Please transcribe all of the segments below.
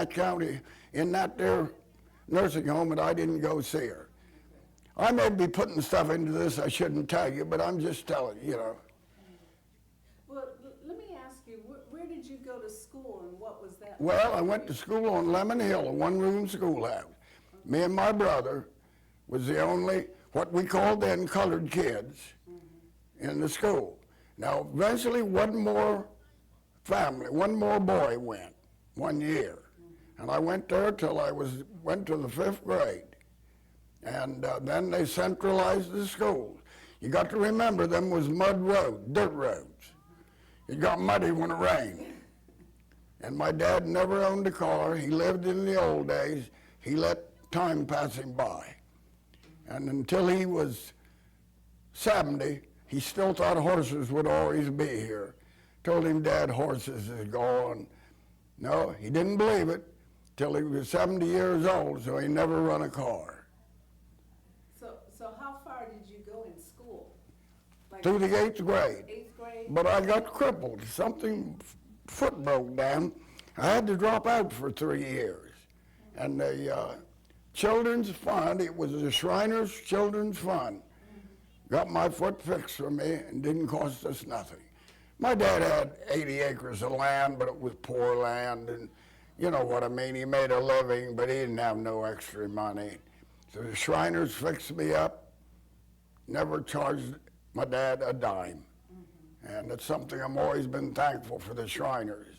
that county in that there nursing home, and I didn't go see her. I may be putting stuff into this I shouldn't tell you, but I'm just telling you, you know. Well, let me ask you, where did you go to school and what was that? Well, I went to school on Lemon Hill, a one-room schoolhouse. Me and my brother was the only, what we called then, colored kids in the school. Now, eventually one more boy went, 1 year. And I went there till went to the 5th grade. And then they centralized the schools. You got to remember, them was mud roads, dirt roads. It got muddy when it rained. And my dad never owned a car. He lived in the old days. He let time pass him by. And until he was 70, he still thought horses would always be here. Told him, Dad, horses is gone. No, he didn't believe it till he was 70 years old, so he never run a car. So how far did you go in school? Like Through the 8th grade. 8th grade? But I got crippled. Foot broke down. I had to drop out for 3 years. And the Children's Fund, it was the Shriners Children's Fund, got my foot fixed for me and didn't cost us nothing. My dad had 80 acres of land, but it was poor land, and you know what I mean. He made a living, but he didn't have no extra money. So the Shriners fixed me up, never charged my dad a dime. And it's something I've always been thankful for the Shriners.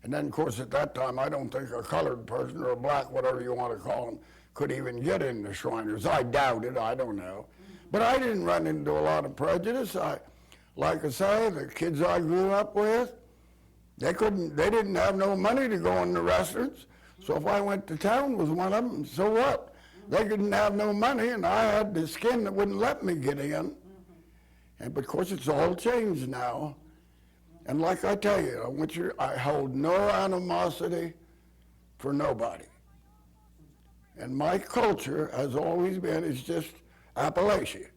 And then, of course, at that time, I don't think a colored person or a black, whatever you want to call them, could even get into Shriners. I doubt it, I don't know. But I didn't run into a lot of prejudice. Like I say, the kids I grew up with, they didn't have no money to go in the restaurants. So if I went to town with one of them, so what? They didn't have no money, and I had the skin that wouldn't let me get in. And of course, it's all changed now. And like I tell you, I hold no animosity for nobody. And my culture has always been, it's just Appalachia.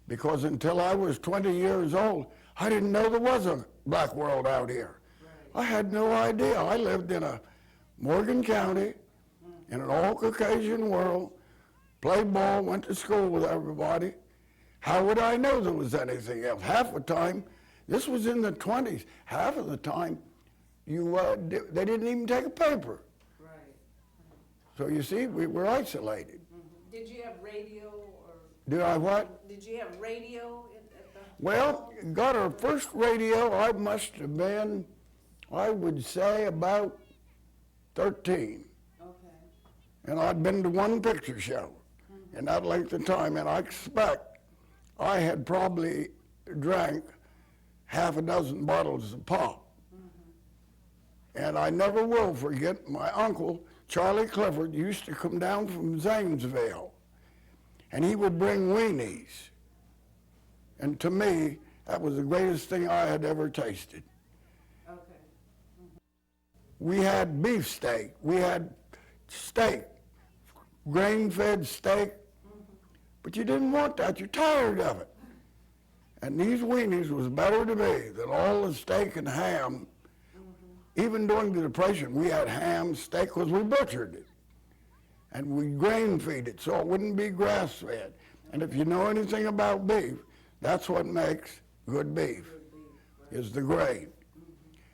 Because until I was 20 years old, I didn't know there was a black world out here. Right. I had no idea. I lived in a Morgan County, in an all-Caucasian world, played ball, went to school with everybody. How would I know there was anything else? Half the time, this was in the 20s, half of the time, they didn't even take a paper. Right. So you see, we were isolated. Did you have radio or? Did I what? Did you have radio at the? Well, got our first radio, I must have been, I would say about 13. Okay. And I'd been to one picture show in that length of time, and I expect I had probably drank half a dozen bottles of pop. And I never will forget my uncle, Charlie Clifford, used to come down from Zanesville, and he would bring weenies. And to me, that was the greatest thing I had ever tasted. Okay. We had beefsteak, we had steak, grain-fed steak, but you didn't want that, you're tired of it. And these weenies was better to me than all the steak and ham. Even during the Depression, we had ham, steak, because we butchered it. And we grain-feed it, so it wouldn't be grass-fed. And if you know anything about beef, that's what makes good beef, is the grain.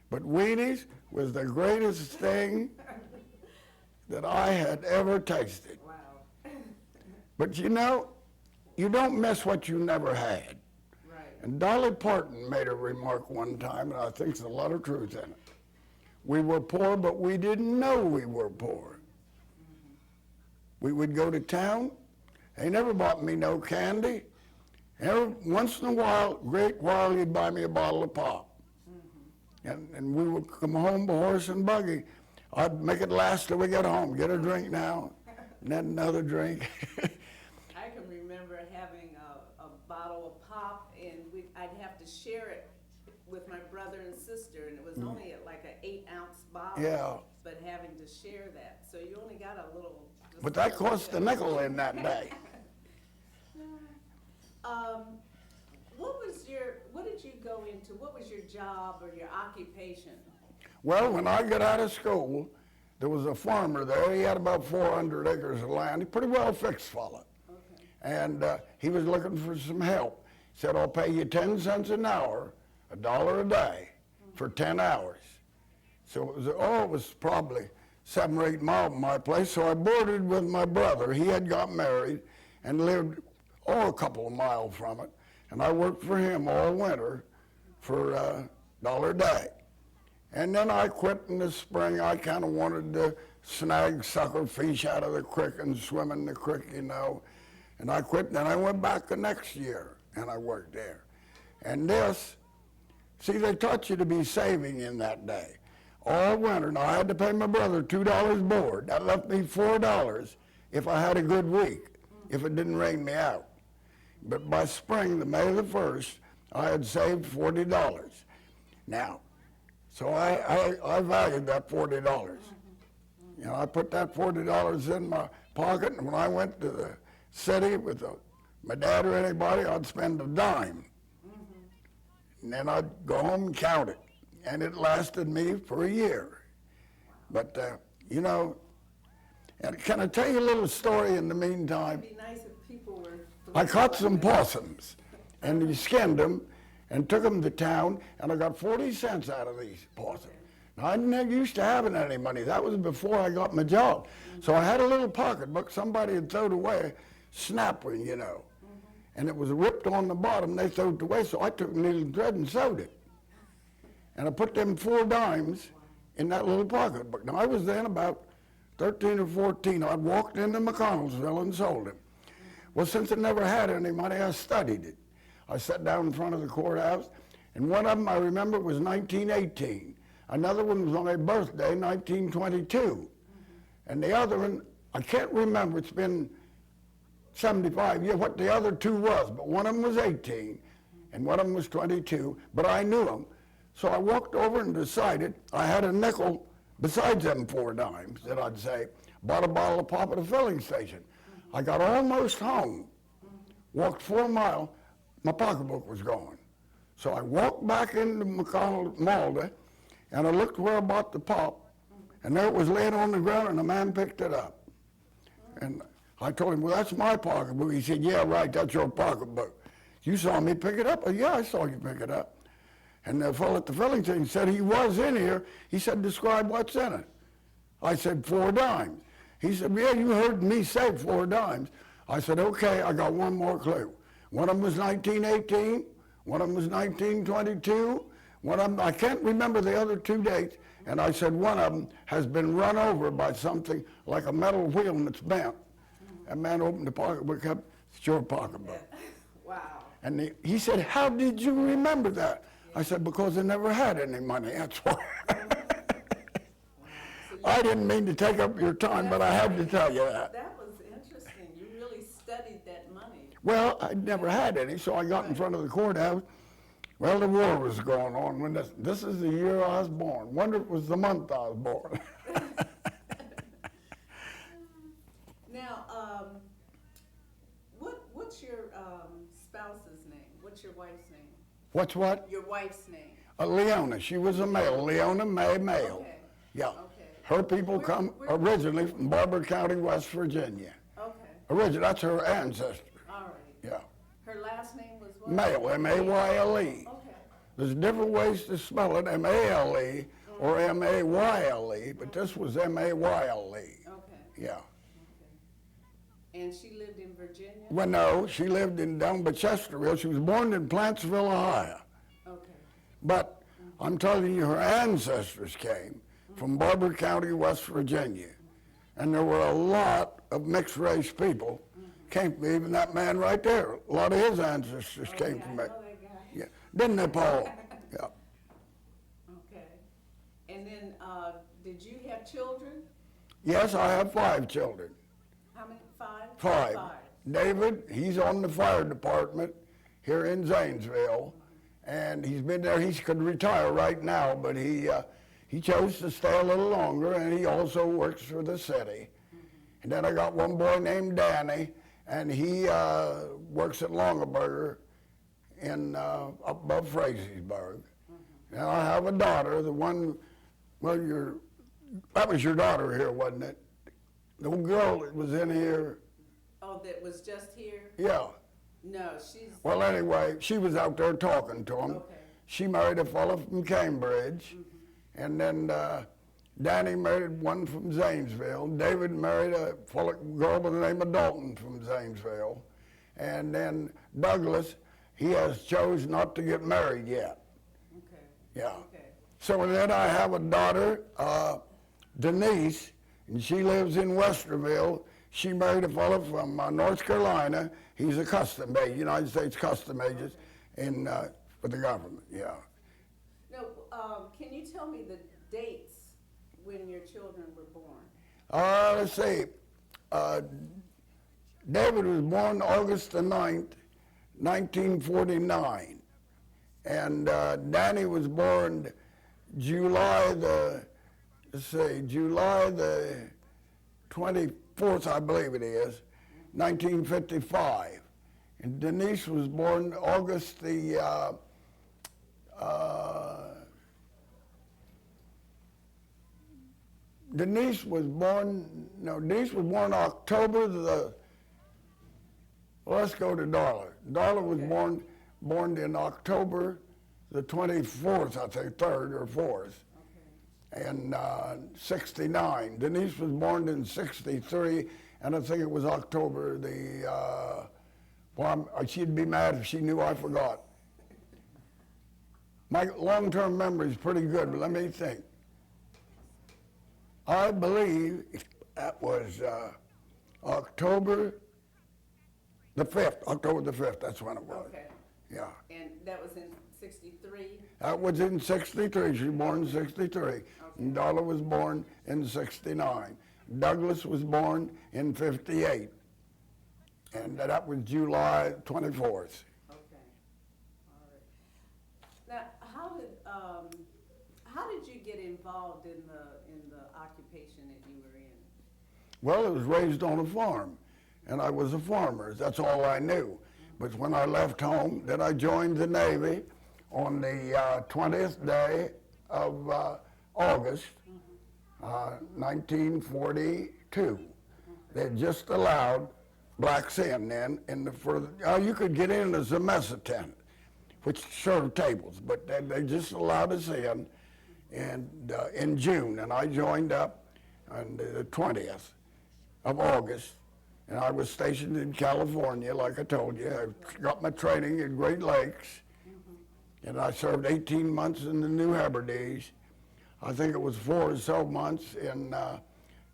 But weenies was the greatest thing that I had ever tasted. Wow. But you know, you don't miss what you never had. Right. And Dolly Parton made a remark one time, and I think there's a lot of truth in it. We were poor, but we didn't know we were poor. We would go to town. They never bought me no candy. Every once in a while, great while, he'd buy me a bottle of pop. And we would come home by horse and buggy. I'd make it last till we get home. Get a drink now, and then another drink. I can remember having a bottle of pop, and I'd have to share it with my brother and sister, and it was only like an 8-ounce bottle. Yeah. But having to share that, so you only got a little. But that cost a nickel in that day. What did you go into? What was your job or your occupation? Well, when I got out of school, there was a farmer there. He had about 400 acres of land. He pretty well fixed fella. Okay. And he was looking for some help. He said, I'll pay you 10 cents an hour, $1 a day, for 10 hours. So it was probably 7 or 8 miles from my place. So I boarded with my brother. He had got married and lived a couple of miles from it. And I worked for him all winter for $1 a day. And then I quit in the spring. I kind of wanted to snag sucker fish out of the creek and swim in the creek, you know. And I quit, and then I went back the next year, and I worked there. And see, they taught you to be saving in that day. All winter, now I had to pay my brother $2 board. That left me $4 if I had a good week, if it didn't rain me out. But by spring, the May the 1st, I had saved $40. Now, so I valued that $40. You know, I put that $40 in my pocket, and when I went to the city with my dad or anybody, I'd spend a dime. And then I'd go home and count it. And it lasted me for a year. But, you know, and can I tell you a little story in the meantime? It'd be nice if people were... I caught some possums, and we skinned them and took them to town, and I got 40 cents out of these possums. Now, I never used to having any money. That was before I got my job. So I had a little pocketbook somebody had thrown away, snapper, you know. And it was ripped on the bottom. They threw it away, so I took a needle thread and sewed it. And I put them 4 dimes in that little pocketbook. Now, I was then about 13 or 14. I'd walked into McConnellsville and sold them. Well, since I never had any money, I studied it. I sat down in front of the courthouse, and one of them I remember was 1918. Another one was on my birthday, 1922. And the other one, I can't remember, it's been 75 years, what the other 2 was, but one of them was 18, and one of them was 22, but I knew them. So I walked over and decided I had a nickel besides them 4 dimes that I'd say, bought a bottle of pop at a filling station. I got almost home, walked 4 miles, my pocketbook was gone. So I walked back into Malda, and I looked where I bought the pop, and there it was laying on the ground, and a man picked it up. And I told him, well, that's my pocketbook. He said, yeah, right, that's your pocketbook. You saw me pick it up? Oh, yeah, I saw you pick it up. And the fellow at the filling station said he was in here. He said, describe what's in it. I said, 4 dimes. He said, yeah, you heard me say 4 dimes. I said, okay, I got one more clue. One of them was 1918, one of them was 1922, one of them, I can't remember the other 2 dates, and I said one of them has been run over by something like a metal wheel and it's bent. That man opened the pocketbook up, it's your pocketbook. Wow. And he said, how did you remember that? I said, because I never had any money, that's why. I didn't mean to take up your time, but I had to tell you that. That was interesting. You really studied that money. Well, I never had any, so I got in front of the courthouse. Well, the war was going on when this is the year I was born. Wonder if it was the month I was born. Now, what's your spouse's name? What's your wife's name? What's what? Your wife's name. Leona. She was a male. Leona May Male. Okay. Yeah. Okay. Her people come originally from Barber County, West Virginia. Okay. Originally, that's her ancestor. All right. Yeah. Her last name was what? Male, M-A-Y-L-E. Okay. There's different ways to spell it, M-A-L-E or M-A-Y-L-E, but this was M-A-Y-L-E. Okay. Yeah. Okay. And she lived in Virginia? Well, no, she lived down by Chesterhill. She was born in Plantsville, Ohio. Okay. But I'm telling you, her ancestors came from Barber County, West Virginia. And there were a lot of mixed race people came from, even that man right there. A lot of his ancestors came from it. Yeah. Didn't they, Paul? Yeah. Okay. And then, did you have children? Yes, I have 5 children. How many? 5? 5. David, he's on the fire department here in Zanesville, and he's been there. He could retire right now, but he chose to stay a little longer, and he also works for the city. And then I got one boy named Danny, and he works at Longaberger in up above Frazeysburg. And I have a daughter, the one, well, That was your daughter here, wasn't it? The little girl that was in here. Oh, that was just here? Yeah. No, she's, Well, anyway, she was out there talking to him. okay. She married a fellow from Cambridge, and then Danny married one from Zanesville. David married a fellow girl by the name of Dalton from Zanesville, and then Douglas, he has chose not to get married yet. Okay. Yeah. Okay. So then I have a daughter, Denise, and she lives in Westerville. She married a fellow from North Carolina. He's a custom agent, United States custom agent in for the government. Yeah. Now, can you tell me the dates when your children were born? Let's see. David was born August the 9th, 1949. And Danny was born July the 24th, I believe it is, 1955. And Denise was born August the, Denise was born October the, well, let's go to Darla. Darla was born in October the 24th, I think, 3rd or 4th, and 69. Denise was born in 63, and I think it was October the, she'd be mad if she knew I forgot. My long-term memory is pretty good, but let me think. I believe that was October the 5th, that's when it was. Okay. Yeah. And that was in 63? That was in 63. She was born in 63. Okay. And Darla was born in 69. Douglas was born in 58. And that was July 24th. Okay. All right. Now, how did you get involved in the occupation that you were in? Well, I was raised on a farm, and I was a farmer. That's all I knew. But when I left home, then I joined the Navy on the 20th day of August, 1942. They just allowed blacks in then, you could get in as a mess attendant, which served tables, but they just allowed us in, and in June, and I joined up on the 20th of August, and I was stationed in California, like I told you. I got my training at Great Lakes, and I served 18 months in the New Hebrides. I think it was 4 or so months in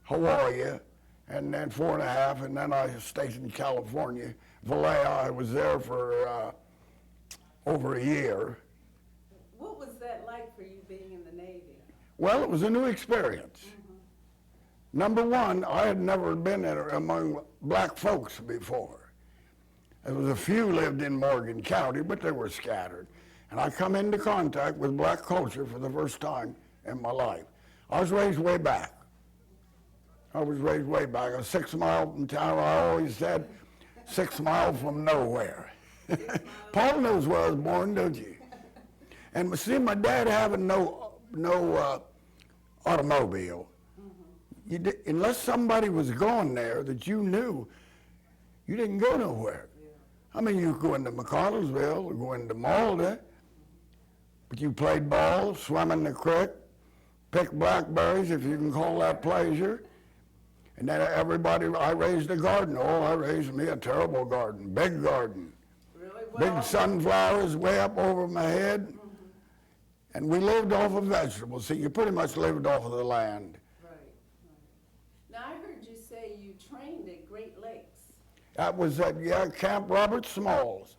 Hawaii, and then 4.5, and then I was stationed in California. Vallejo, I was there for over a year. What was that like for you being in the Navy? Well, it was a new experience. Number one, I had never been among black folks before. There was a few lived in Morgan County, but they were scattered. And I come into contact with black culture for the first time in my life. I was raised way back. I was 6 miles from town. I always said 6 miles from nowhere. Paul knows where I was born, don't you? And see, my dad having no automobile, unless somebody was going there that you knew, you didn't go nowhere. I mean, you could go into McConnellsville or go into Malda, but you played ball, swam in the creek, picked blackberries, if you can call that pleasure. And then I raised a garden. Oh, I raised me a terrible garden, big garden. Really? Well, Big sunflowers way up over my head. And we lived off of vegetables. See, you pretty much lived off of the land. Right. Now, I heard you say you trained at Great Lakes. That was at Camp Robert Smalls.